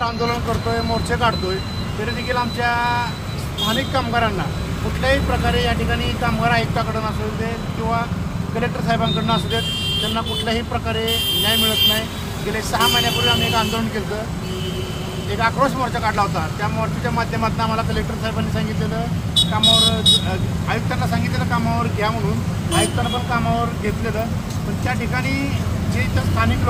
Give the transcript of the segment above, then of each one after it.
आंदोलन करतोय, मोर्चे काढतोय, तरी देखील आमच्या स्थानिक कामगारांना कुठल्याही प्रकारे या ठिकाणी कामगार आयुक्ताकडून असू दे किंवा कलेक्टर साहेबांकडून असू देत, त्यांना कुठल्याही प्रकारे न्याय मिळत नाही। गेले 6 महिन्यापूर्वी आम्ही एक आंदोलन केलं, एक आक्रोश मोर्चा काढला होता। त्या मोर्चाच्या माध्यमातून आम्हाला कलेक्टर साहेबांनी सांगितलेलं कामावर, आयुक्तांना सांगितलेलं कामावर घ्या म्हणून, आयुक्तांना पण कामावर घेतलेलं। पण त्या ठिकाणी जे इथं स्थानिक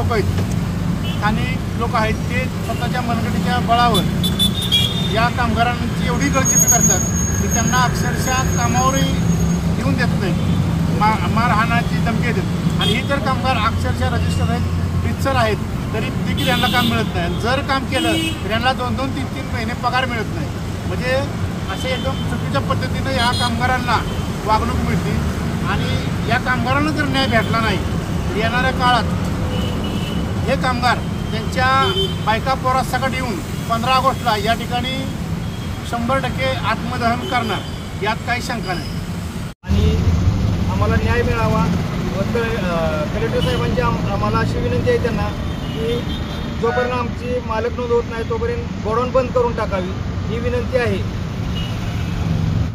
लोक आहेत ते स्वतःच्या मनगटीच्या बळावर या कामगारांची एवढी गळचेपी करतात की त्यांना अक्षरशः कामावरही येऊन देत नाही, मारहाणाची धमकी देतात। आणि ही तर कामगार अक्षरशः रजिस्टर आहेत, रितसर आहेत, तरी देखील यांना काम मिळत नाही। जर काम केलं तर यांना 2-2, 3-3 महिने पगार मिळत नाही। म्हणजे असे एकदम चुकीच्या पद्धतीनं या कामगारांना वागणूक मिळते। आणि या कामगारांना जर न्याय भेटला नाही तर येणाऱ्या काळात हे कामगार त्यांच्या बायका पोरासकट येऊन 15 ऑगस्टला या ठिकाणी 100% आत्मदहन करणार, यात काही शंका नाही। आणि आम्हाला न्याय मिळावा व कलेक्टर साहेबांची आम्हाला अशी विनंती आहे त्यांना की जोपर्यंत आमची मालक नोंद होत नाही तोपर्यंत गोडाऊन बंद करून टाकावी ही विनंती आहे।